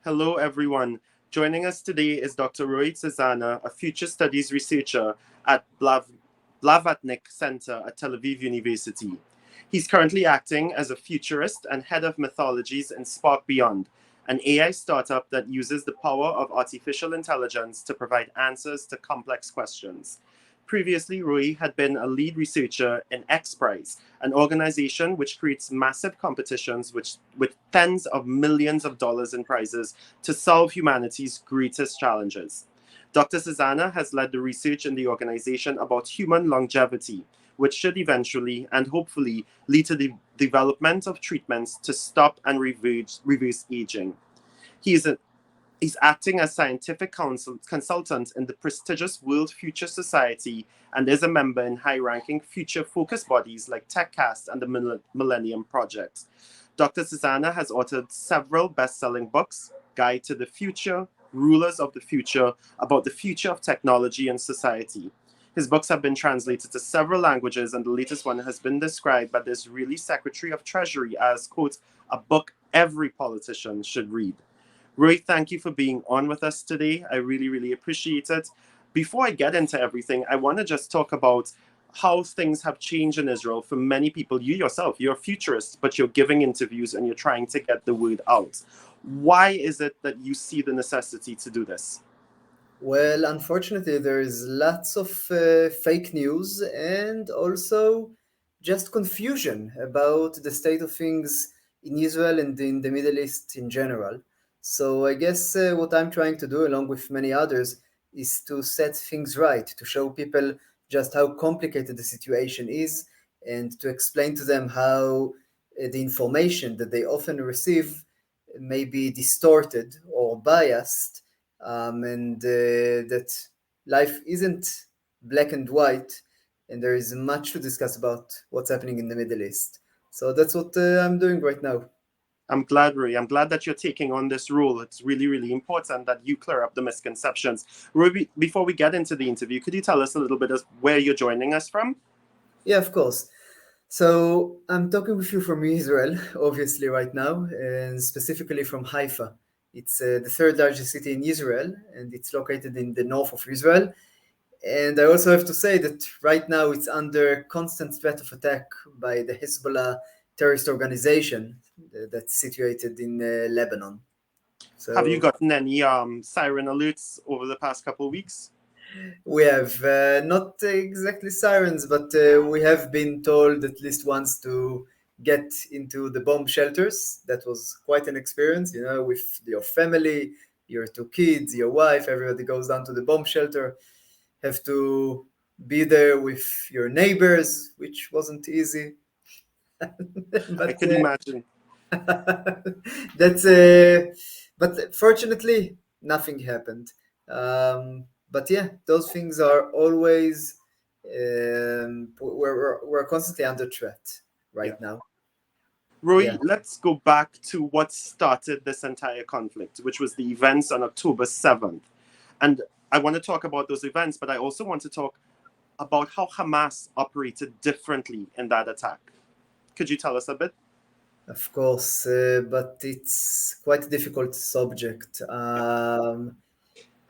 Hello, everyone. Joining us today is Dr. Roey Tsezana, a future studies researcher at Blavatnik Center at Tel Aviv University. He's currently acting as a futurist and head of mythologies in Spark Beyond, an AI startup that uses the power of artificial intelligence to provide answers to complex questions. Previously, Roy had been a lead researcher in X Prize, an organization which creates massive competitions with tens of millions of dollars in prizes to solve humanity's greatest challenges. Dr. Tsezana has led the research in the organization about human longevity, which should eventually and hopefully lead to the development of treatments to stop and reverse aging. He is a He's acting as scientific consultant in the prestigious World Future Society and is a member in high-ranking future-focused bodies like TechCast and the Millennium Project. Dr. Tsezana has authored several best-selling books, Guide to the Future, Rulers of the Future, about the future of technology and society. His books have been translated to several languages, and the latest one has been described by the Israeli Secretary of Treasury as, quote, a book every politician should read. Roy, thank you for being on with us today. I really, really appreciate it. Before I get into everything, I want to just talk about how things have changed in Israel for many people. You yourself, you're a futurist, but you're giving interviews and you're trying to get the word out. Why is it that you see the necessity to do this? Well, unfortunately, there is lots of fake news and also just confusion about the state of things in Israel and in the Middle East in general. So I guess what I'm trying to do, along with many others, is to set things right, to show people just how complicated the situation is, and to explain to them how the information that they often receive may be distorted or biased, and that life isn't black and white, and there is much to discuss about what's happening in the Middle East. So that's what I'm doing right now. I'm glad, Roy. I'm glad that you're taking on this role. It's really, really important that you clear up the misconceptions. Roy, before we get into the interview, could you tell us a little bit of where you're joining us from? Yeah, of course. So I'm talking with you from Israel, obviously, right now, and specifically from Haifa. It's the third largest city in Israel, and it's located in the north of Israel. And I also have to say that right now it's under constant threat of attack by the Hezbollah terrorist organization that's situated in Lebanon. Have you So gotten any siren alerts over the past couple of weeks? we have not exactly sirens, but we have been told at least once to get into the bomb shelters. That was quite an experience, with your family, your two kids, your wife, everybody goes down to the bomb shelter, have to be there with your neighbors, which wasn't easy. I but could imagine. that's but fortunately nothing happened. But yeah, those things are always we're constantly under threat Yeah. right now. Roy, Yeah, let's go back to what started this entire conflict, which was the events on October 7th. And I want to talk about those events, but I also want to talk about how Hamas operated differently in that attack. Could you tell us a bit? of course, but it's quite a difficult subject. Yeah.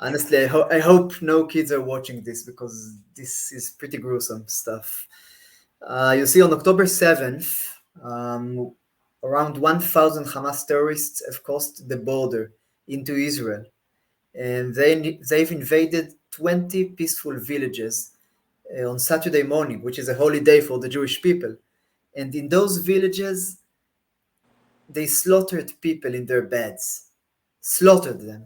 Honestly, I hope no kids are watching this because this is pretty gruesome stuff. You see, on October 7th, around 1,000 Hamas terrorists have crossed the border into Israel, and they've invaded 20 peaceful villages on Saturday morning, which is a holy day for the Jewish people. And in those villages, they slaughtered people in their beds, slaughtered them.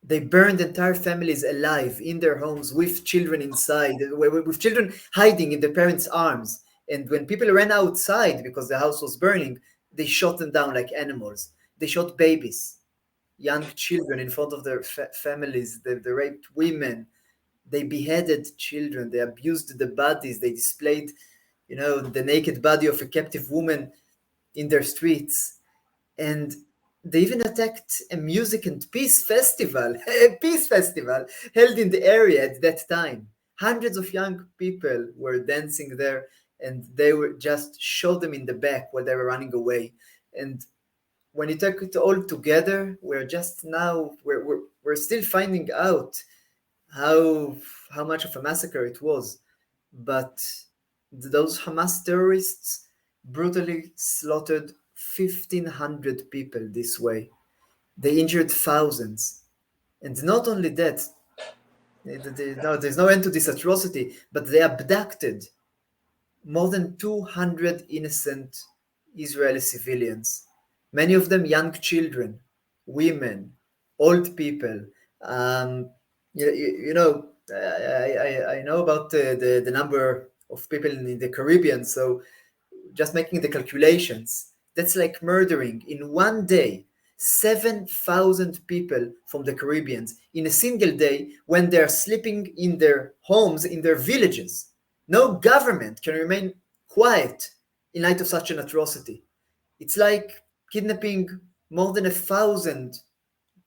They burned entire families alive in their homes with children inside, with children hiding in their parents' arms. And when people ran outside because the house was burning, they shot them down like animals. They shot babies, young children in front of their families. They raped women. They beheaded children. They abused the bodies. They displayed, the naked body of a captive woman in their streets, and they even attacked a music and peace festival, a peace festival held in the area at that time. Hundreds of young people were dancing there, and they were just shot them in the back while they were running away. And when you take it all together, we're still finding out how how much of a massacre it was. But those Hamas terrorists brutally slaughtered 1,500 people this way. They injured thousands. And not only that, there's no end to this atrocity, but they abducted more than 200 innocent Israeli civilians, many of them young children, women, old people. Um, you know, I know about the number of people in the Caribbean, so just making the calculations, that's like murdering in one day 7,000 people from the Caribbean in a single day when they're sleeping in their homes, in their villages. No government can remain quiet in light of such an atrocity. It's like kidnapping more than 1,000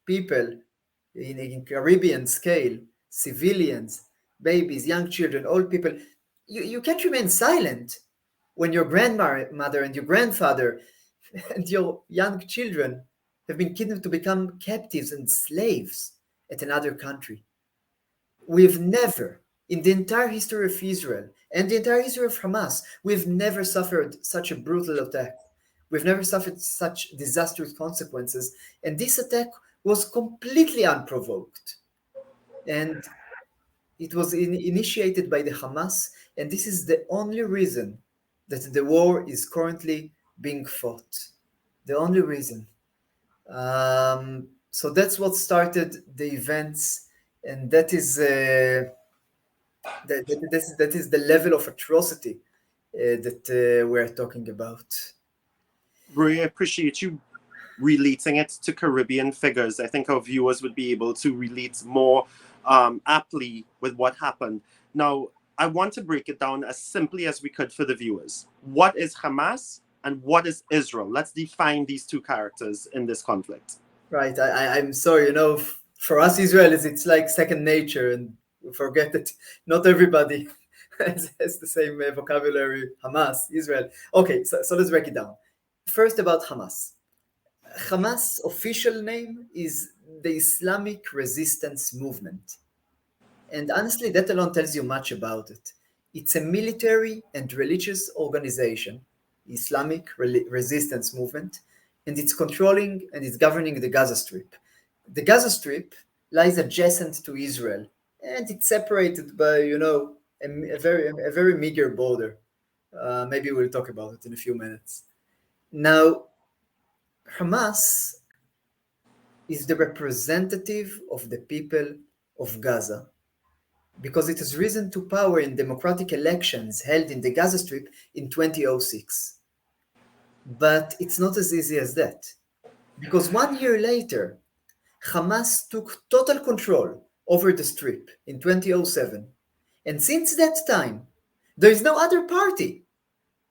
people in Caribbean scale, civilians, babies, young children, old people. You can't remain silent when your grandmother and your grandfather and your young children have been kidnapped to become captives and slaves at another country. We've never, in the entire history of Israel and the entire history of Hamas, we've never suffered such a brutal attack. We've never suffered such disastrous consequences. And this attack was completely unprovoked. And it was initiated by the Hamas. And this is the only reason that the war is currently being fought. The only reason. So that's what started the events, and that is that is the level of atrocity that we're talking about. Roy, I appreciate you relating it to Caribbean figures. I think our viewers would be able to relate more aptly with what happened. Now, I want to break it down as simply as we could for the viewers. What is Hamas and what is Israel? Let's define these two characters in this conflict. Right. I'm sorry. For us, Israel it's like second nature, and we forget that not everybody has the same vocabulary. Hamas, Israel. Okay, so let's break it down. First, about Hamas. Hamas' official name is the Islamic Resistance Movement. And honestly, that alone tells you much about it. It's a military and religious organization, Islamic Resistance Movement, and it's controlling and it's governing the Gaza Strip. The Gaza Strip lies adjacent to Israel, and it's separated by, a very meager border. Maybe we'll talk about it in a few minutes. Now, Hamas is the representative of the people of Gaza because it has risen to power in democratic elections held in the Gaza Strip in 2006. But it's not as easy as that, because 1 year later, Hamas took total control over the Strip in 2007, and since that time, there is no other party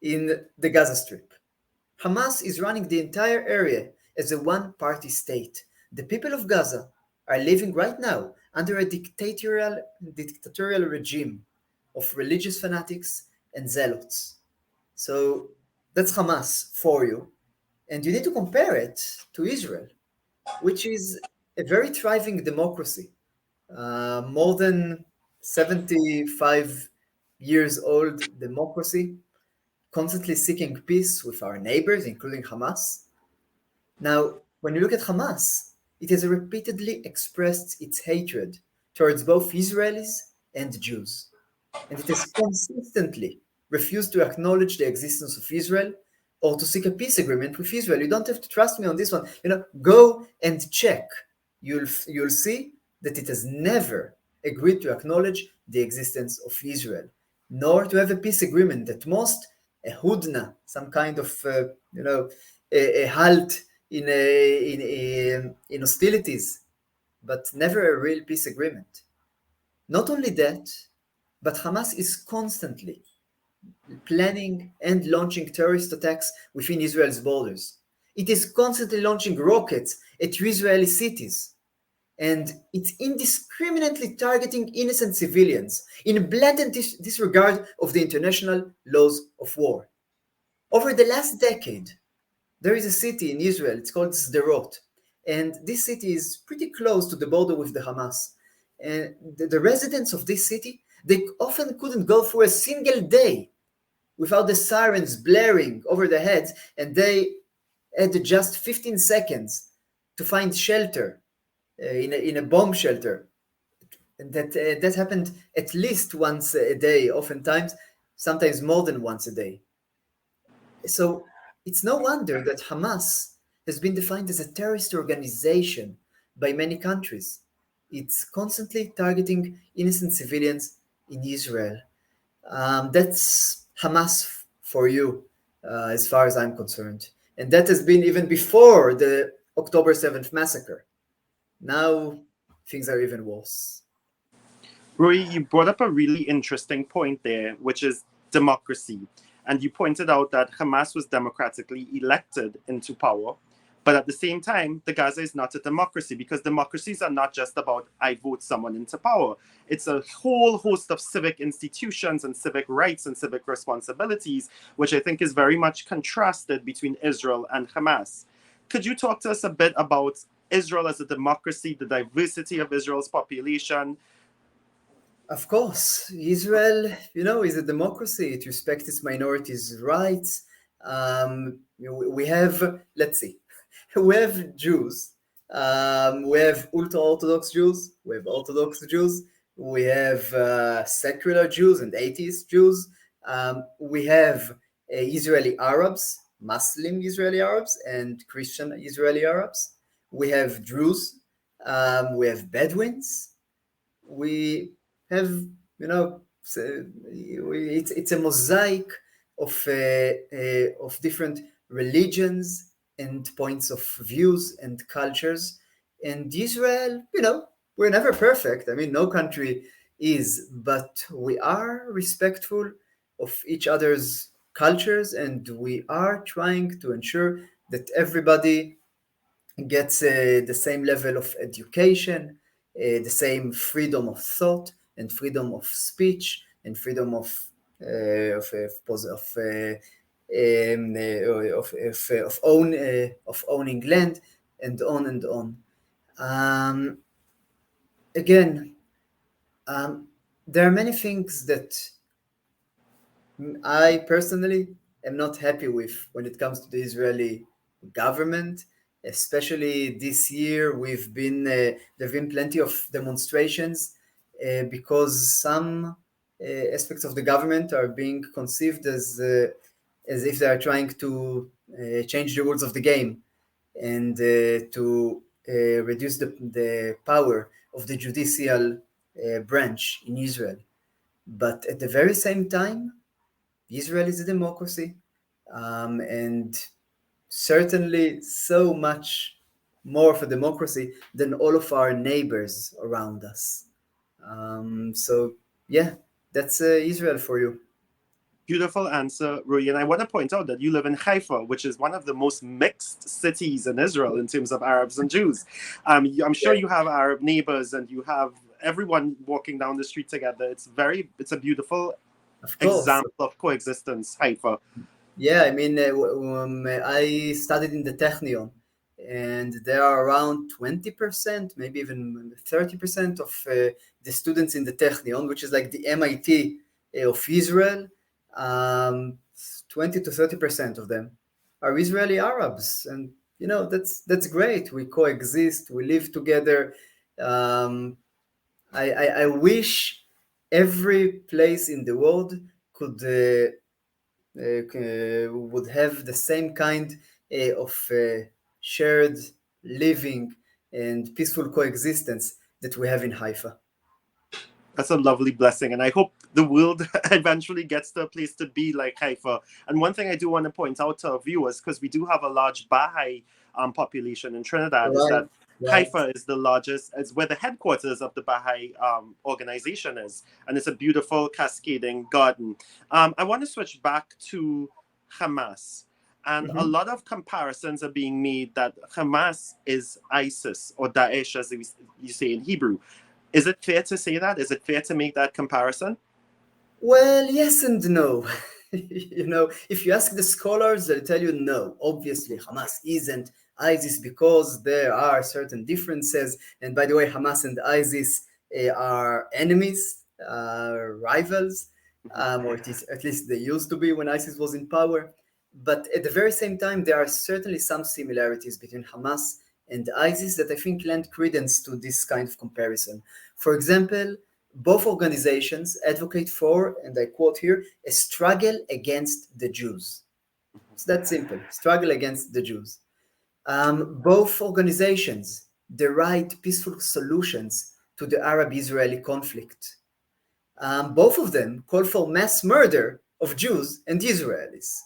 in the Gaza Strip. Hamas is running the entire area as a one-party state. The people of Gaza are living right now under a dictatorial regime of religious fanatics and zealots. So that's Hamas for you. And you need to compare it to Israel, which is a very thriving democracy, more than 75 years old democracy, constantly seeking peace with our neighbors, including Hamas. Now, when you look at Hamas, it has repeatedly expressed its hatred towards both Israelis and Jews. And it has consistently refused to acknowledge the existence of Israel or to seek a peace agreement with Israel. You don't have to trust me on this one. Go and check. You'll see that it has never agreed to acknowledge the existence of Israel, nor to have a peace agreement. At most, a hudna, some kind of a halt in hostilities, but never a real peace agreement. Not only that, but Hamas is constantly planning and launching terrorist attacks within Israel's borders. It is constantly launching rockets at Israeli cities. And it's indiscriminately targeting innocent civilians in blatant disregard of the international laws of war. Over the last decade, There is a city in Israel, it's called Sderot. And this city is pretty close to the border with the Hamas. And the residents of this city, they often couldn't go through a single day without the sirens blaring over their heads, and they had just 15 seconds to find shelter in a bomb shelter. And that happened at least once a day, oftentimes, sometimes more than once a day. So it's no wonder that Hamas has been defined as a terrorist organization by many countries. It's constantly targeting innocent civilians in Israel. That's Hamas for you, as far as I'm concerned. And that has been even before the October 7th massacre. Now things are even worse. Roy, you brought up a really interesting point there, which is democracy. And you pointed out that Hamas was democratically elected into power. But at the same time, the Gaza is not a democracy because democracies are not just about I vote someone into power. It's a whole host of civic institutions and civic rights and civic responsibilities, which I think is very much contrasted between Israel and Hamas. Could you talk to us a bit about Israel as a democracy, the diversity of Israel's population? Of course, Israel, is a democracy. It respects its minorities' rights. We have, let's see, we have Jews. We have ultra-Orthodox Jews. We have Orthodox Jews. We have secular Jews and atheist Jews. We have Israeli Arabs, Muslim Israeli Arabs, and Christian Israeli Arabs. We have Druze. We have Bedouins. We have, it's a mosaic of different religions and points of views and cultures. And Israel, we're never perfect. I mean, no country is, but we are respectful of each other's cultures, and we are trying to ensure that everybody gets the same level of education, the same freedom of thought and freedom of speech and freedom of owning land, and on and on. Um, Again, there are many things that I personally am not happy with when it comes to the Israeli government. Especially this year, there've been plenty of demonstrations because some aspects of the government are being conceived as if they are trying to change the rules of the game and to reduce the power of the judicial branch in Israel. But at the very same time, Israel is a democracy, and certainly so much more of a democracy than all of our neighbors around us. So, yeah, that's Israel for you. Beautiful answer, Rui. And I want to point out that you live in Haifa, which is one of the most mixed cities in Israel in terms of Arabs and Jews. I'm sure you have Arab neighbors and you have everyone walking down the street together. It's a beautiful Of course. example of coexistence, Haifa. Yeah, I mean, I studied in the Technion, and there are around 20%, maybe even 30% of the students in the Technion, which is like the MIT of Israel. 20 to 30% of them are Israeli Arabs, and that's great. We coexist, we live together. Um, I wish every place in the world could would have the same kind of shared living and peaceful coexistence that we have in Haifa. That's a lovely blessing. And I hope the world eventually gets to a place to be like Haifa. And one thing I do want to point out to our viewers, because we do have a large Baha'i population in Trinidad, is Right, that right. Haifa is the largest, is where the headquarters of the Baha'i organization is. And it's a beautiful cascading garden. I want to switch back to Hamas. And a Mhm. lot of comparisons are being made that Hamas is ISIS or Daesh, as you say in Hebrew. Is it fair to say that? Is it fair to make that comparison? Well, yes and no. If you ask the scholars, they'll tell you no. Obviously, Hamas isn't ISIS because there are certain differences. And by the way, Hamas and ISIS are enemies, rivals, or at least they used to be when ISIS was in power. But at the very same time, there are certainly some similarities between Hamas and ISIS that I think lend credence to this kind of comparison. For example, both organizations advocate for, and I quote here, a struggle against the Jews. It's that simple, struggle against the Jews. Both organizations deride peaceful solutions to the Arab-Israeli conflict. Both of them call for mass murder of Jews and Israelis.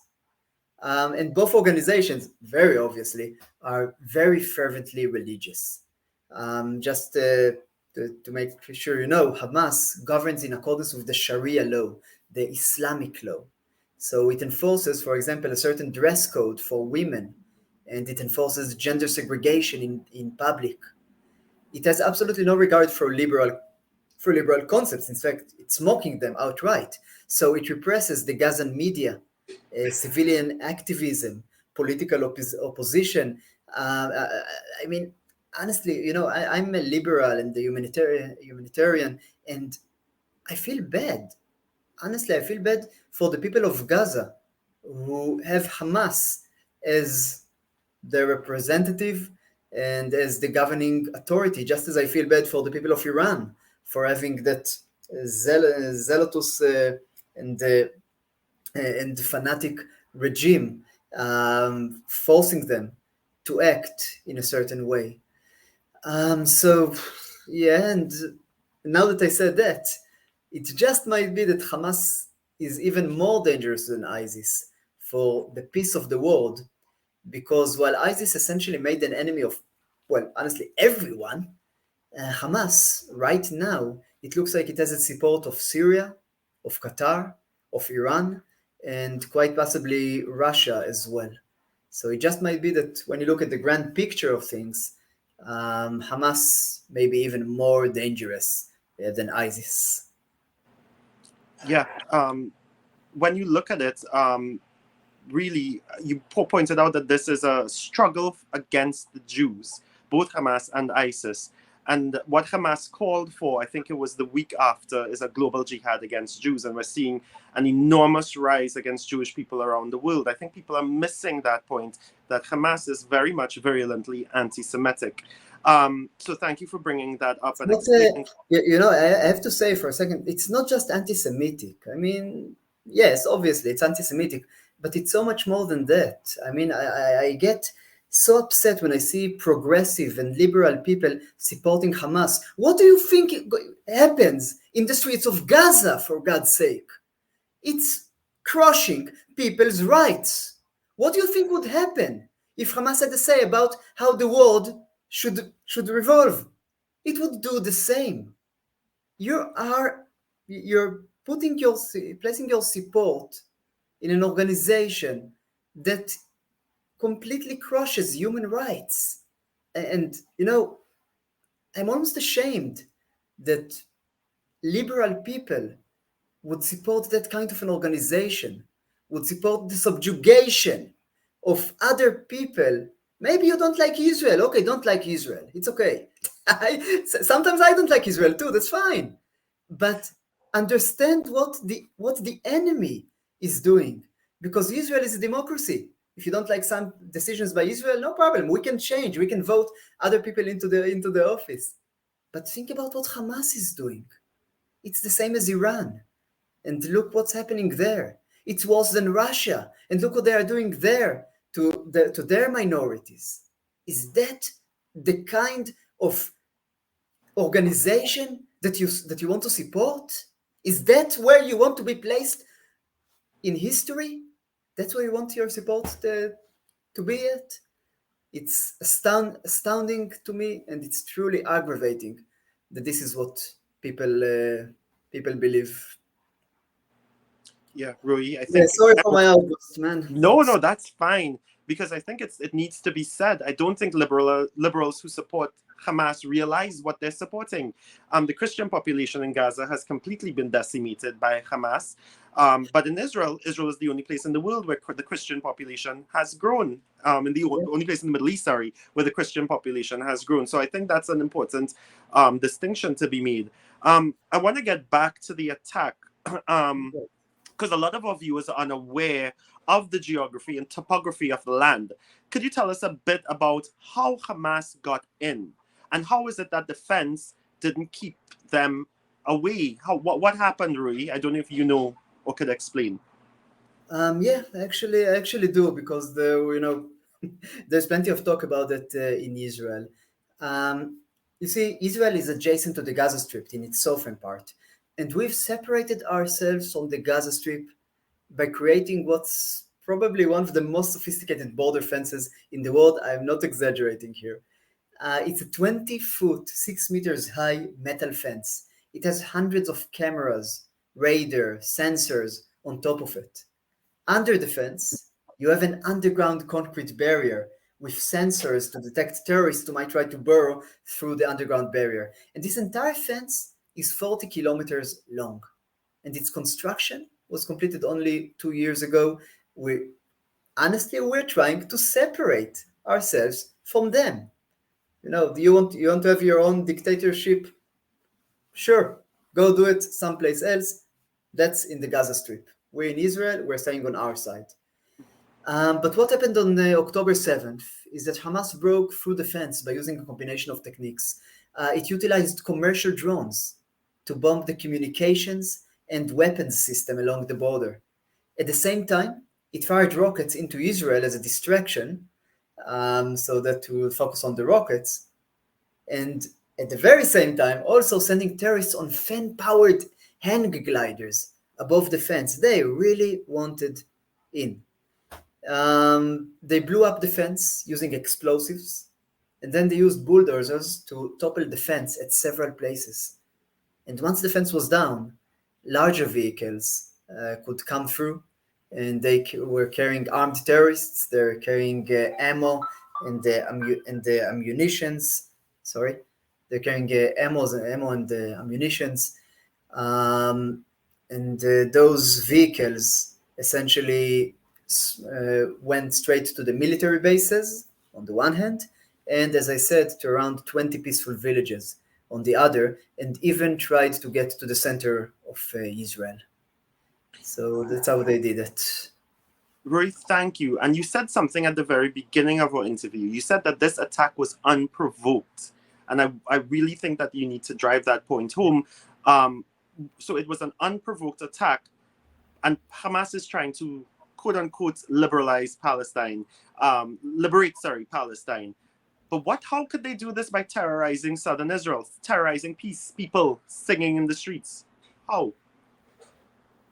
And both organizations, very obviously, are very fervently religious. Just to make sure you know, Hamas governs in accordance with the Sharia law, the Islamic law. So it enforces, for example, a certain dress code for women, and it enforces gender segregation in public. It has absolutely no regard for liberal concepts. In fact, it's mocking them outright. So it represses the Gazan media, civilian activism, political opposition. I mean, honestly, I'm a liberal and a humanitarian, and I feel bad. Honestly, I feel bad for the people of Gaza who have Hamas as their representative and as the governing authority, just as I feel bad for the people of Iran for having that zealous and fanatic regime forcing them to act in a certain way. So, yeah, and now that I said that, it just might be that Hamas is even more dangerous than ISIS for the peace of the world, because while ISIS essentially made an enemy of, well, honestly, everyone, Hamas, right now, it looks like it has the support of Syria, of Qatar, of Iran, and quite possibly Russia as well. So it just might be that when you look at the grand picture of things, Hamas may be even more dangerous than ISIS. Yeah. When you look at it, really, you pointed out that this is a struggle against the Jews, both Hamas and ISIS. And what Hamas called for, I think it was the week after, is a global jihad against Jews. And we're seeing an enormous rise against Jewish people around the world. I think people are missing that point, that Hamas is very much virulently anti-Semitic. So thank you for bringing that up and Not, explaining. I have to say for a second, it's not just anti-Semitic. I mean, yes, obviously it's anti-Semitic, but it's so much more than that. I mean, I get so upset when I see progressive and liberal people supporting Hamas. What do you think happens in the streets of Gaza, for God's sake? It's crushing people's rights. What do you think would happen if Hamas had to say about how the world should revolve? It would do the same. You're placing your support in an organization that completely crushes human rights. And I'm almost ashamed that liberal people would support that kind of an organization, would support the subjugation of other people. Maybe you don't like Israel. Okay, don't like Israel. It's okay. Sometimes I don't like Israel too. That's fine. But understand what the enemy is doing, because Israel is a democracy. If you don't like some decisions by Israel, no problem. We can change. We can vote other people into the office. But think about what Hamas is doing. It's the same as Iran. And look what's happening there. It's worse than Russia. And look what they are doing there to their minorities. Is that the kind of organization that you want to support? Is that where you want to be placed in history? That's where you want your support to be at? It's astounding to me, and it's truly aggravating that this is what people believe. Yeah, Rui, I Yeah, think sorry for my outburst, man. no, that's fine, because I think it needs to be said. I don't think liberals who support Hamas realize what they're supporting. The Christian population in Gaza has completely been decimated by Hamas. But in Israel, Israel is the only place in the world where the Christian population has grown. In the only place in the Middle East, sorry, where the Christian population has grown. So I think that's an important distinction to be made. I want to get back to the attack. Because a lot of our viewers are unaware of the geography and topography of the land. Could you tell us a bit about how Hamas got in, and how is it that the fence didn't keep them away? What happened, Rui? I don't know if you know or could explain. Yeah, I actually do, because there's plenty of talk about it in Israel. You see, Israel is adjacent to the Gaza Strip in its southern part, and we've separated ourselves from the Gaza Strip by creating what's probably one of the most sophisticated border fences in the world. I'm not exaggerating here. It's a 20-foot, 6 meters high metal fence. It has hundreds of cameras, radar, sensors on top of it. Under the fence, you have an underground concrete barrier with sensors to detect terrorists who might try to burrow through the underground barrier. And this entire fence is 40 kilometers long. And its construction was completed only 2 years ago. Honestly, we're trying to separate ourselves from them. Do you want to have your own dictatorship? Sure, go do it someplace else. That's in the Gaza Strip. We're in Israel. We're staying on our side. But what happened on October 7th is that Hamas broke through the fence by using a combination of techniques. It utilized commercial drones to bomb the communications and weapons system along the border. At the same time, it fired rockets into Israel as a distraction, so that to focus on the rockets, and at the very same time, also sending terrorists on fan-powered hang gliders above the fence. They really wanted in. They blew up the fence using explosives, and then they used bulldozers to topple the fence at several places. And once the fence was down, larger vehicles could come through, and they were carrying armed terrorists. They're carrying ammo and the ammunitions. Sorry, they're carrying ammo and ammunitions. And those vehicles essentially went straight to the military bases on the one hand, and as I said, to around 20 peaceful villages on the other, and even tried to get to the center of Israel. So that's how they did it. Roy, thank you. And you said something at the very beginning of our interview. You said that this attack was unprovoked. And I really think that you need to drive that point home. So it was an unprovoked attack, and Hamas is trying to quote unquote liberate, sorry, Palestine. But how could they do this by terrorizing southern Israel, terrorizing people singing in the streets? How?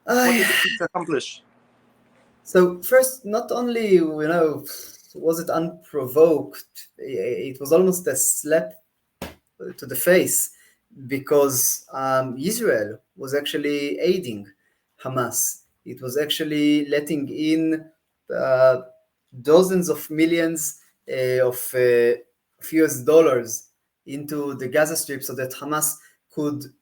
What did they seek to accomplish? So first, not only was it unprovoked, it was almost a slap to the face, because Israel was actually aiding Hamas. It was actually letting in uh, dozens of millions of US dollars into the Gaza Strip so that Hamas could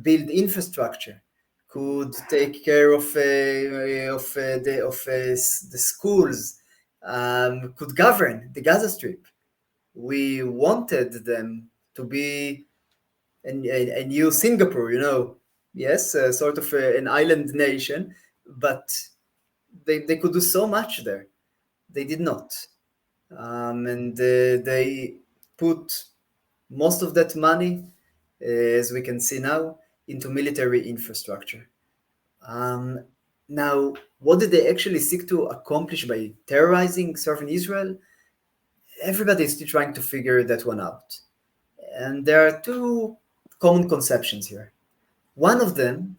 build infrastructure, could take care of the schools, could govern the Gaza Strip. We wanted them to be a new Singapore, yes, sort of an island nation, but they could do so much there. They did not. And they put most of that money, as we can see now, into military infrastructure. Now, what did they actually seek to accomplish by terrorizing southern Israel? Everybody is still trying to figure that one out. And there are two common conceptions here. One of them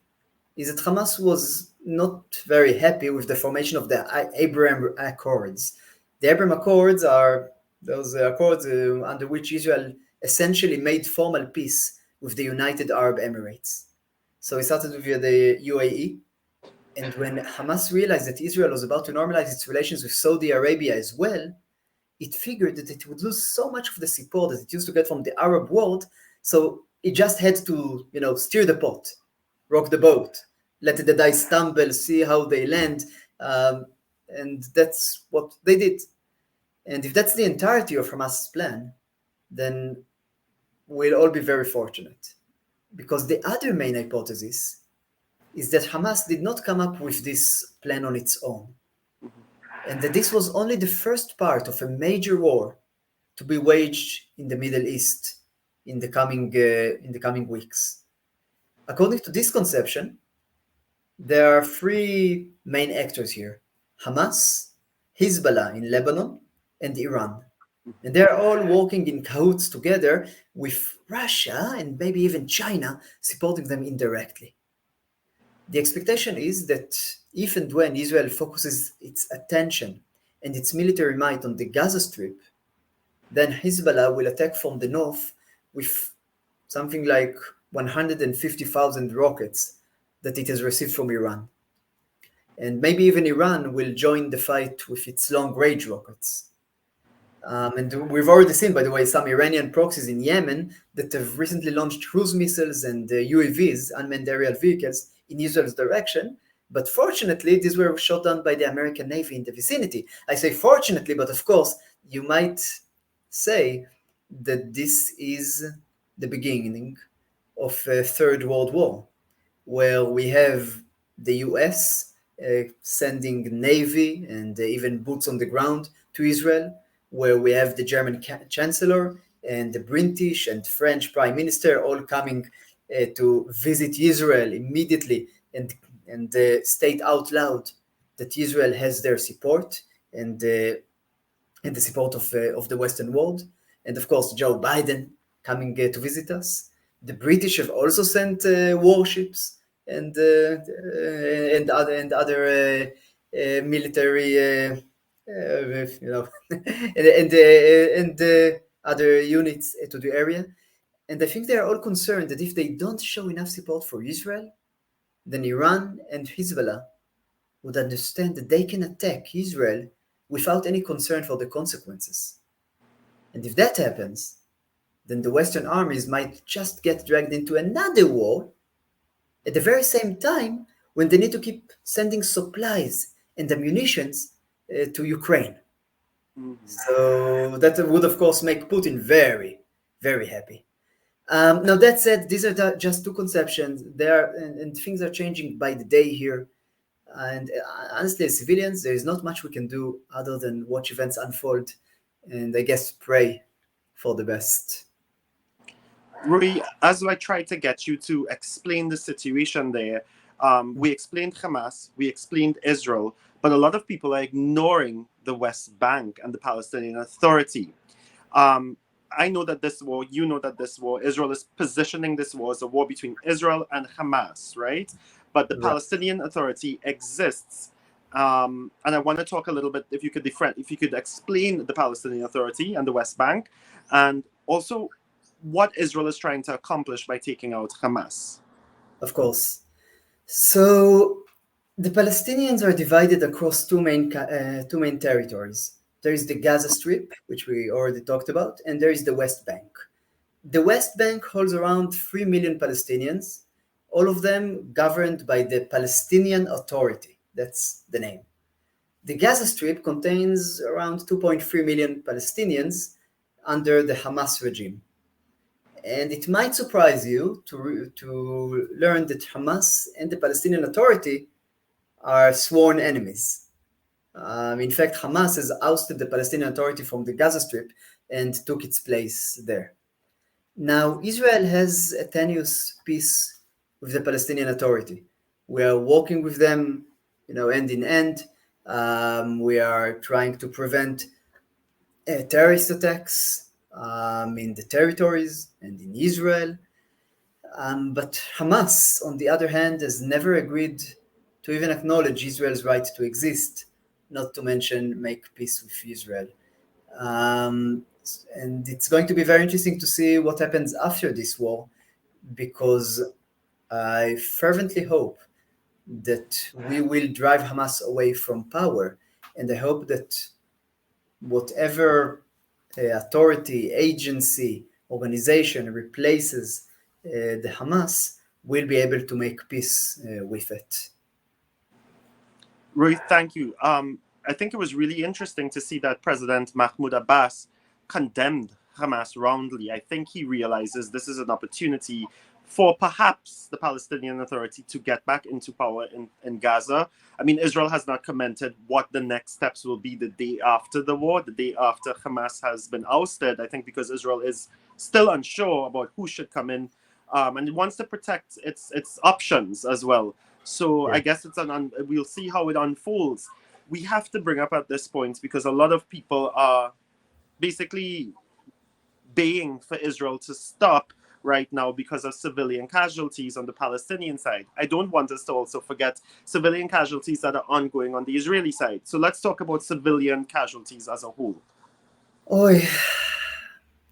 is that Hamas was not very happy with the formation of the Abraham Accords. The Abraham Accords are those accords under which Israel essentially made formal peace with the United Arab Emirates. So it started with the UAE, and when Hamas realized that Israel was about to normalize its relations with Saudi Arabia as well, it figured that it would lose so much of the support that it used to get from the Arab world, so it just had to, steer the pot, rock the boat, let the dice stumble, see how they land, and that's what they did. And if that's the entirety of Hamas's plan, then we'll all be very fortunate. Because the other main hypothesis is that Hamas did not come up with this plan on its own, and that this was only the first part of a major war to be waged in the Middle East in the coming weeks. According to this conception, there are three main actors here: Hamas, Hezbollah in Lebanon, and Iran. And they're all working in cahoots together with Russia and maybe even China supporting them indirectly. The expectation is that if and when Israel focuses its attention and its military might on the Gaza Strip, then Hezbollah will attack from the north with something like 150,000 rockets that it has received from Iran. And maybe even Iran will join the fight with its long range rockets. And we've already seen, by the way, some Iranian proxies in Yemen that have recently launched cruise missiles and UAVs, unmanned aerial vehicles, in Israel's direction. But fortunately, these were shot down by the American Navy in the vicinity. I say fortunately, but of course, you might say that this is the beginning of a Third World War, where we have the US sending navy and even boots on the ground to Israel, where we have the German chancellor and the British and French prime minister all coming to visit Israel immediately and state out loud that Israel has their support and the support of the Western world. And of course, Joe Biden coming to visit us. The British have also sent warships and other military, and other units to the area. And I think they are all concerned that if they don't show enough support for Israel, then Iran and Hezbollah would understand that they can attack Israel without any concern for the consequences. And if that happens, then the Western armies might just get dragged into another war at the very same time when they need to keep sending supplies and ammunitions to Ukraine. So that would, of course, make Putin very, very happy. Now, that said, these are just two conceptions. And things are changing by the day here. And honestly, as civilians, there is not much we can do other than watch events unfold and I guess pray for the best. Rui, as I tried to get you to explain the situation there, we explained Hamas, we explained Israel, but a lot of people are ignoring the West Bank and the Palestinian Authority. I know that this war, you know that this war, Israel is positioning this war as a war between Israel and Hamas, right? But the Right. Palestinian Authority exists. And I want to talk a little bit, if you could explain the Palestinian Authority and the West Bank, and also what Israel is trying to accomplish by taking out Hamas. Of course. So the Palestinians are divided across two main territories. There is the Gaza Strip, which we already talked about, and there is the West Bank. The West Bank holds around 3 million Palestinians, all of them governed by the Palestinian Authority. That's the name. The Gaza Strip contains around 2.3 million Palestinians under the Hamas regime. And it might surprise you to learn that Hamas and the Palestinian Authority are sworn enemies. In fact, Hamas has ousted the Palestinian Authority from the Gaza Strip and took its place there. Now, Israel has a tenuous peace with the Palestinian Authority. We are working with them, end in end. We are trying to prevent terrorist attacks in the territories and in Israel. But Hamas, on the other hand, has never agreed to even acknowledge Israel's right to exist, not to mention make peace with Israel. And it's going to be very interesting to see what happens after this war, because I fervently hope that we will drive Hamas away from power. And I hope that whatever authority, agency, organization replaces the Hamas we'll be able to make peace with it. Roy, thank you. I think it was really interesting to see that President Mahmoud Abbas condemned Hamas roundly. I think he realizes this is an opportunity for perhaps the Palestinian Authority to get back into power in Gaza. I mean, Israel has not commented what the next steps will be the day after the war, the day after Hamas has been ousted. I think because Israel is still unsure about who should come in, and it wants to protect its options as well. So I Yeah. guess we'll see how it unfolds. We have to bring up at this point because a lot of people are basically baying for Israel to stop right now because of civilian casualties on the Palestinian side. I don't want us to also forget civilian casualties that are ongoing on the Israeli side. So let's talk about civilian casualties as a whole. Oh,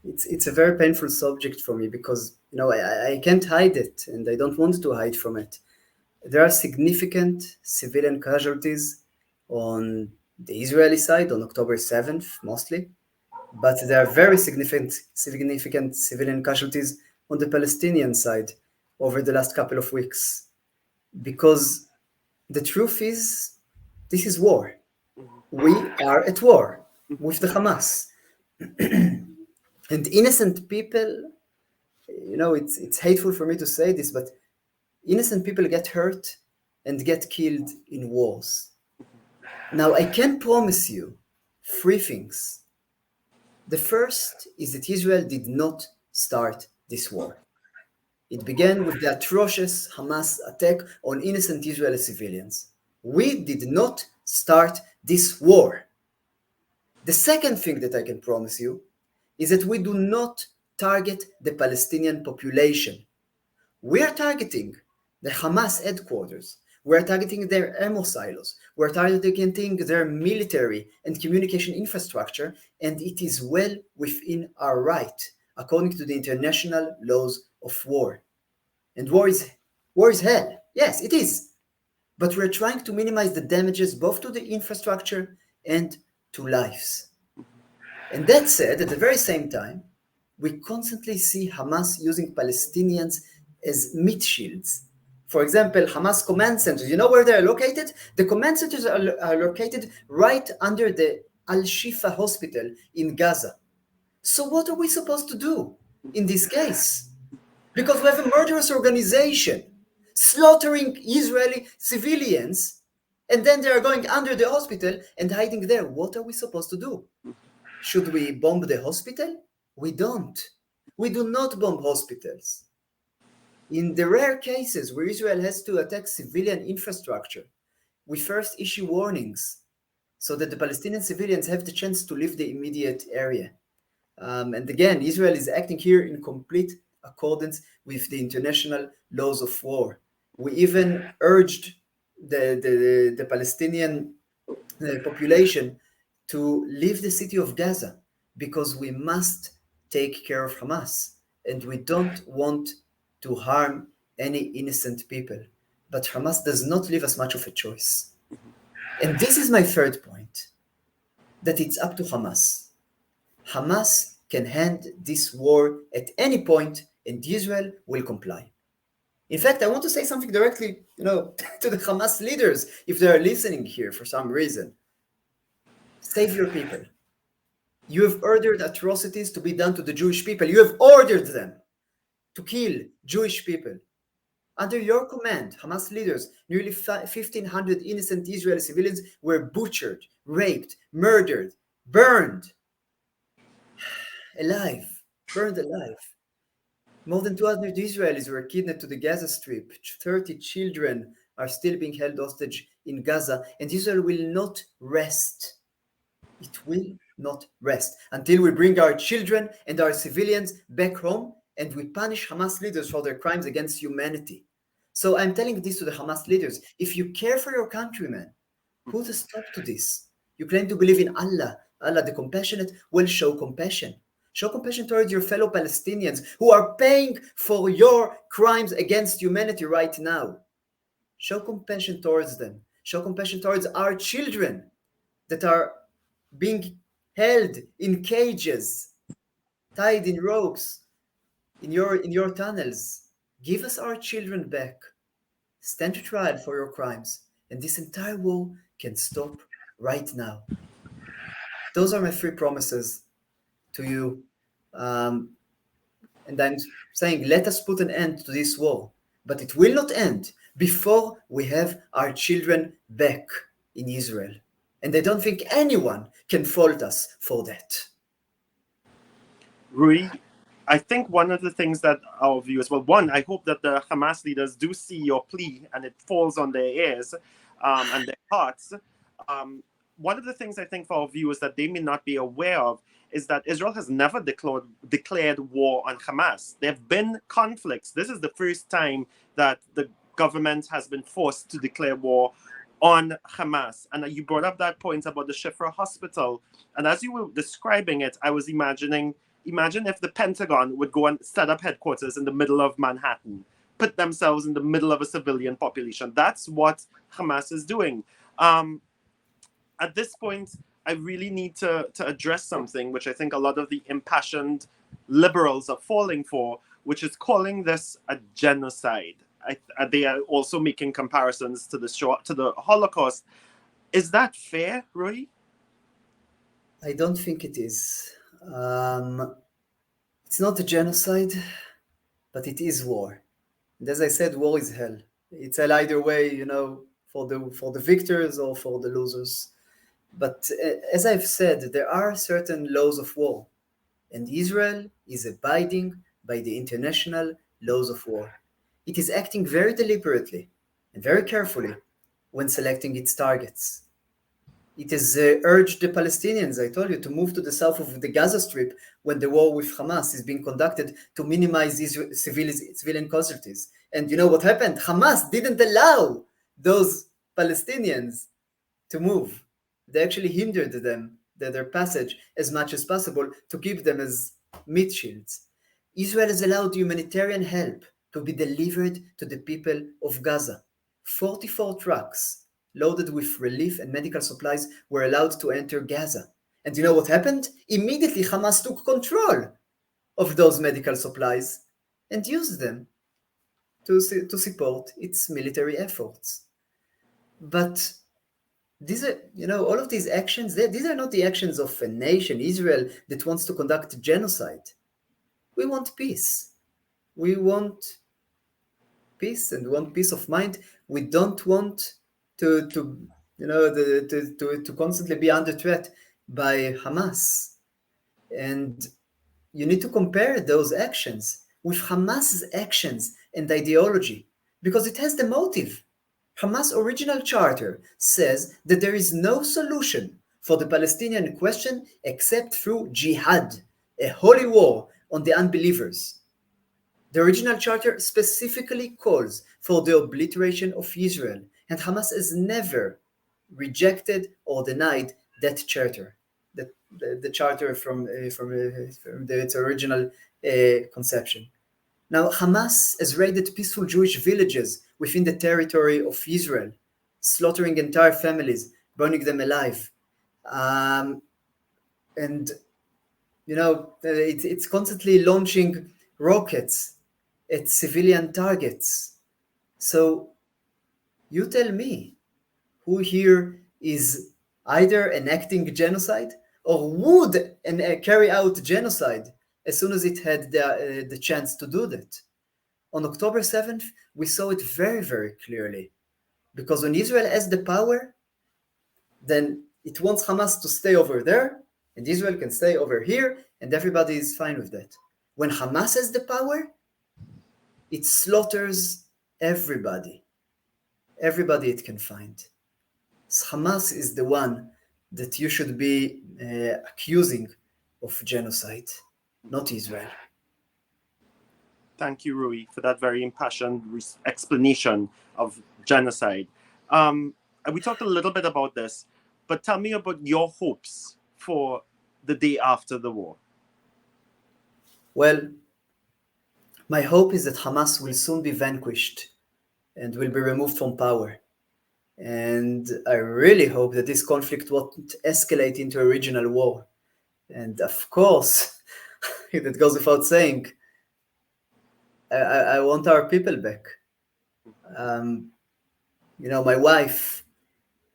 it's a very painful subject for me because I can't hide it and I don't want to hide from it. There are significant civilian casualties on the Israeli side on October 7th mostly, but there are very significant civilian casualties on the Palestinian side over the last couple of weeks because the truth is this is war. We are at war with the Hamas. And innocent people, it's hateful for me to say this, but innocent people get hurt and get killed in wars. Now, I can promise you three things. The first is that Israel did not start this war. It began with the atrocious Hamas attack on innocent Israeli civilians. We did not start this war. The second thing that I can promise you is that we do not target the Palestinian population. We are targeting the Hamas headquarters. We are targeting their ammo silos. We are targeting their military and communication infrastructure, and it is well within our right, according to the international laws of war. And war is hell. Yes, it is. But we're trying to minimize the damages both to the infrastructure and to lives. And that said, at the very same time, we constantly see Hamas using Palestinians as meat shields. For example, Hamas command centers, you know where they're located? The command centers are located right under the Al-Shifa hospital in Gaza. So what are we supposed to do in this case? Because we have a murderous organization slaughtering Israeli civilians, and then they are going under the hospital and hiding there. What are we supposed to do? Should we bomb the hospital? We don't. We do not bomb hospitals. In the rare cases where Israel has to attack civilian infrastructure, we first issue warnings so that the Palestinian civilians have the chance to leave the immediate area. And again, Israel is acting here in complete accordance with the international laws of war. We even urged the Palestinian population to leave the city of Gaza because we must take care of Hamas and we don't want to harm any innocent people. But Hamas does not leave us much of a choice. And this is my third point, that it's up to Hamas. Hamas can end this war at any point and Israel will comply. In fact, I want to say something directly, to the Hamas leaders if they are listening here for some reason. Save your people. You have ordered atrocities to be done to the Jewish people. You have ordered them to kill Jewish people. Under your command, Hamas leaders, nearly 1,500 innocent Israeli civilians were butchered, raped, murdered, burned alive, burned alive. More than 200 Israelis were kidnapped to the Gaza Strip. 30 children are still being held hostage in Gaza, and Israel will not rest. It will not rest until we bring our children and our civilians back home and we punish Hamas leaders for their crimes against humanity. So I'm telling this to the Hamas leaders. If you care for your countrymen, put a stop to this. You claim to believe in Allah. Allah, the compassionate, will show compassion. Show compassion towards your fellow Palestinians who are paying for your crimes against humanity right now. Show compassion towards them. Show compassion towards our children that are being held in cages, tied in ropes in your tunnels. Give us our children back. Stand trial for your crimes, and this entire war can stop right now. Those are my three promises to you. Um, and I'm saying, let us put an end to this war. But it will not end before we have our children back in Israel. And I don't think anyone can fault us for that. Rui, I think one of the things that our viewers, well, one, I hope that the Hamas leaders do see your plea and it falls on their ears and their hearts. Um, One of the things I think for our viewers that they may not be aware of is that Israel has never declared war on Hamas. There have been conflicts. This is the first time that the government has been forced to declare war on Hamas. And you brought up that point about the Shifra hospital. And as you were describing it, I was imagine if the Pentagon would go and set up headquarters in the middle of Manhattan, put themselves in the middle of a civilian population. That's what Hamas is doing. At this point, I really need to address something which I think a lot of the impassioned liberals are falling for, which is calling this a genocide. They are also making comparisons to the Holocaust. Is that fair, Roy? I don't think it is. It's not a genocide, but it is war. And as I said, war is hell. It's hell either way, for the victors or for the losers. But as I've said, there are certain laws of war, and Israel is abiding by the international laws of war. It is acting very deliberately and very carefully when selecting its targets. It has urged the Palestinians, I told you, to move to the south of the Gaza Strip when the war with Hamas is being conducted to minimize civilian casualties. And you know what happened? Hamas didn't allow those Palestinians to move. They actually hindered them, their passage, as much as possible to keep them as meat shields. Israel has allowed humanitarian help to be delivered to the people of Gaza. 44 trucks loaded with relief and medical supplies were allowed to enter Gaza. And you know what happened? Immediately Hamas took control of those medical supplies and used them to support its military efforts. But these are, all of these actions, these are not the actions of a nation, Israel, that wants to conduct genocide. We want peace. We want peace and we want peace of mind. We don't want to constantly be under threat by Hamas. And you need to compare those actions with Hamas's actions and ideology because it has the motive. Hamas' original charter says that there is no solution for the Palestinian question except through jihad, a holy war on the unbelievers. The original charter specifically calls for the obliteration of Israel, and Hamas has never rejected or denied that charter, the charter from its original conception. Now, Hamas has raided peaceful Jewish villages within the territory of Israel, slaughtering entire families, burning them alive. And, it's constantly launching rockets at civilian targets. So, you tell me, who here is either enacting genocide or would carry out genocide as soon as it had the chance to do that? On October 7th, we saw it very, very clearly. Because when Israel has the power, then it wants Hamas to stay over there, and Israel can stay over here, and everybody is fine with that. When Hamas has the power, it slaughters everybody it can find. Hamas is the one that you should be accusing of genocide, not Israel. Thank you, Rui, for that very impassioned explanation of genocide. We talked a little bit about this, but tell me about your hopes for the day after the war. Well, my hope is that Hamas will soon be vanquished and will be removed from power. And I really hope that this conflict won't escalate into a regional war. And of course, that goes without saying, I want our people back. Um, my wife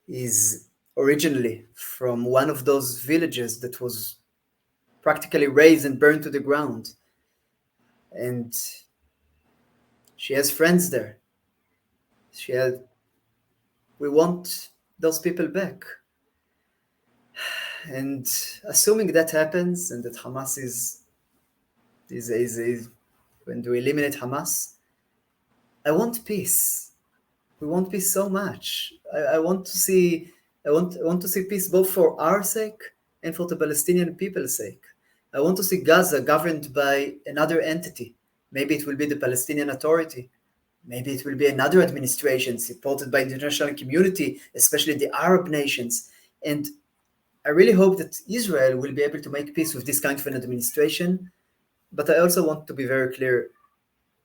is originally from one of those villages that was practically razed and burned to the ground, and she has friends there. She had. We want those people back, and assuming that happens and that Hamas is when we eliminate Hamas, I want peace. We want peace so much. I want to see I want to see peace both for our sake and for the Palestinian people's sake. I want to see Gaza governed by another entity. Maybe it will be the Palestinian Authority. Maybe it will be another administration supported by the international community, especially the Arab nations. And I really hope that Israel will be able to make peace with this kind of an administration. But I also want to be very clear,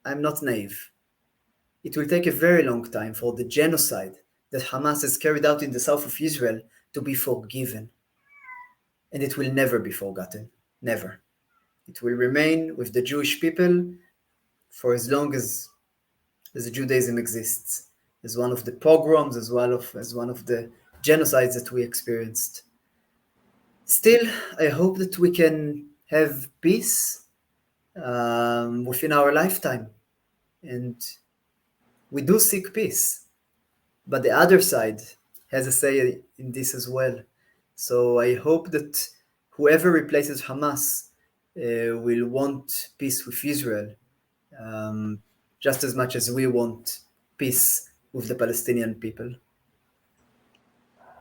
I'm not naive. It will take a very long time for the genocide that Hamas has carried out in the south of Israel to be forgiven. And it will never be forgotten. Never. It will remain with the Jewish people for as long as Judaism exists, as one of the pogroms, as one of the genocides that we experienced. Still, I hope that we can have peace within our lifetime. And we do seek peace. But the other side has a say in this as well. So I hope that whoever replaces Hamas will want peace with Israel um, just as much as we want peace with the Palestinian people.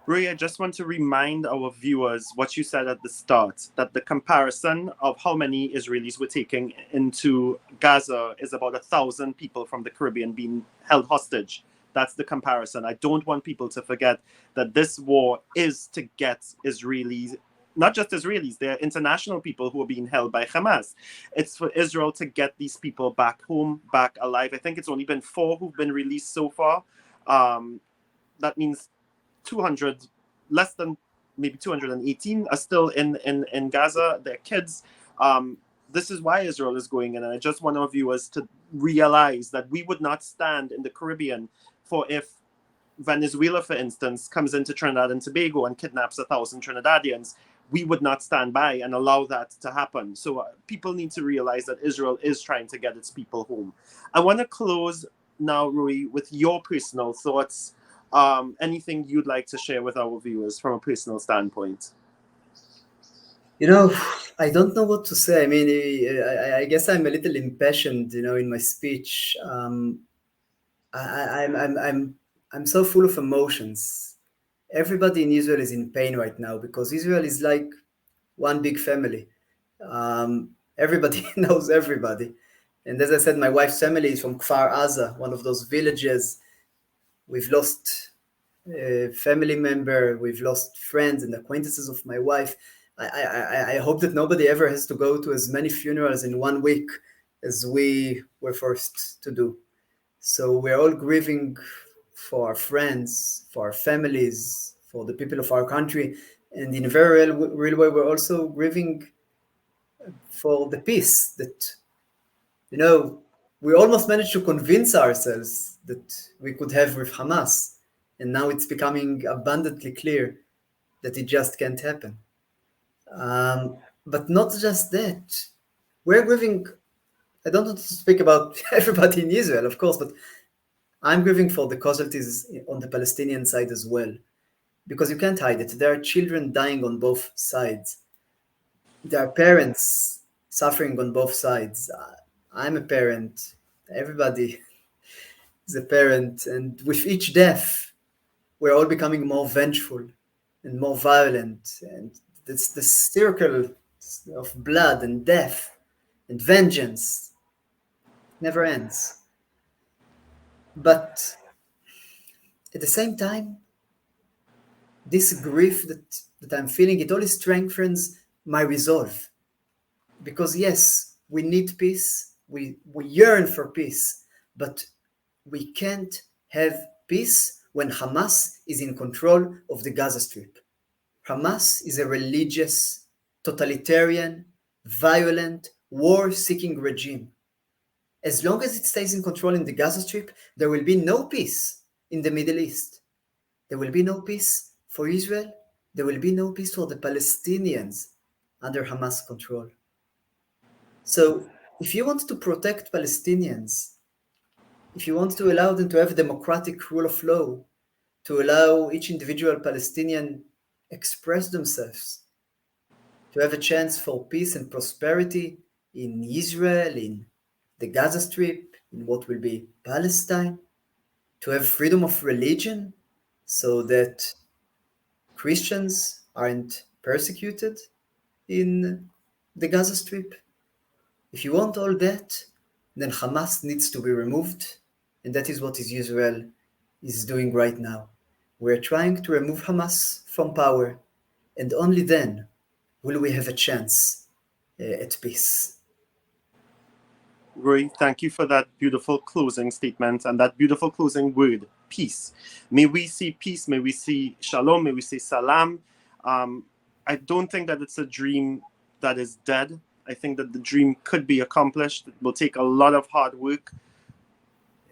Roy, I just want to remind our viewers what you said at the start, that the comparison of how many Israelis were taking into Gaza is about 1,000 people from the Caribbean being held hostage. That's the comparison. I don't want people to forget that this war is to get Israelis, not just Israelis, they're international people who are being held by Hamas. It's for Israel to get these people back home, back alive. I think it's only been 4 who've been released so far. That means 200, less than maybe 218 are still in Gaza. They're kids. This is why Israel is going in. And I just want our viewers to realize that we would not stand in the Caribbean for if Venezuela, for instance, comes into Trinidad and Tobago and kidnaps 1,000 Trinidadians. We would not stand by and allow that to happen. So people need to realize that Israel is trying to get its people home. I want to close now, Rui, with your personal thoughts. Anything you'd like to share with our viewers from a personal standpoint? I don't know what to say. I mean, I guess I'm a little impassioned, in my speech. I'm so full of emotions. Everybody in Israel is in pain right now because Israel is like one big family. Everybody knows everybody. And as I said, my wife's family is from Kfar Aza, one of those villages. We've lost a family member, we've lost friends and acquaintances of my wife. I hope that nobody ever has to go to as many funerals in 1 week as we were forced to do. So we're all grieving for our friends, for our families, for the people of our country. And in a very real way, we're also grieving for the peace that, we almost managed to convince ourselves that we could have with Hamas. And now it's becoming abundantly clear that it just can't happen. But not just that. We're grieving, I don't want to speak about everybody in Israel, of course, but I'm grieving for the casualties on the Palestinian side as well. Because you can't hide it. There are children dying on both sides. There are parents suffering on both sides. I'm a parent. Everybody is a parent. And with each death, we're all becoming more vengeful and more violent. And it's the circle of blood and death and vengeance never ends. But at the same time, this grief that I'm feeling, it only strengthens my resolve. Because yes, we need peace, we yearn for peace, but we can't have peace when Hamas is in control of the Gaza Strip. Hamas is a religious, totalitarian, violent, war-seeking regime. As long as it stays in control in the Gaza Strip, there will be no peace in the Middle East. There will be no peace for Israel. There will be no peace for the Palestinians under Hamas control. So, if you want to protect Palestinians, if you want to allow them to have democratic rule of law, to allow each individual Palestinian express themselves, to have a chance for peace and prosperity in Israel, in the Gaza Strip, in what will be Palestine, to have freedom of religion so that Christians aren't persecuted in the Gaza Strip. If you want all that, then Hamas needs to be removed, and that is what Israel is doing right now. We're trying to remove Hamas from power, and only then will we have a chance at peace. Roy, thank you for that beautiful closing statement and that beautiful closing word, peace. May we see peace, may we see shalom, may we see salam. I don't think that it's a dream that is dead. I think that the dream could be accomplished. It will take a lot of hard work,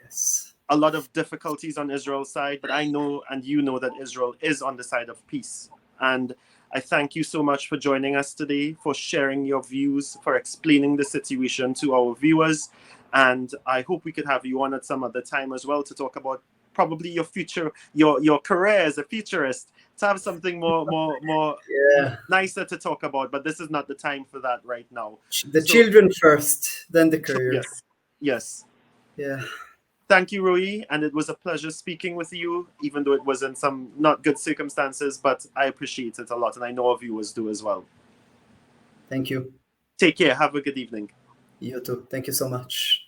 Yes. a lot of difficulties on Israel's side, but I know and you know that Israel is on the side of peace. And I thank you so much for joining us today, for sharing your views, for explaining the situation to our viewers. And I hope we could have you on at some other time as well to talk about probably your future, your career as a futurist, to have something more Yeah. nicer to talk about. But this is not the time for that right now. The So children first, then the career. yes. Yeah. Thank you, Roey, and it was a pleasure speaking with you, even though it was in some not good circumstances, but I appreciate it a lot, and I know our viewers do as well. Thank you. Take care. Have a good evening. You too. Thank you so much.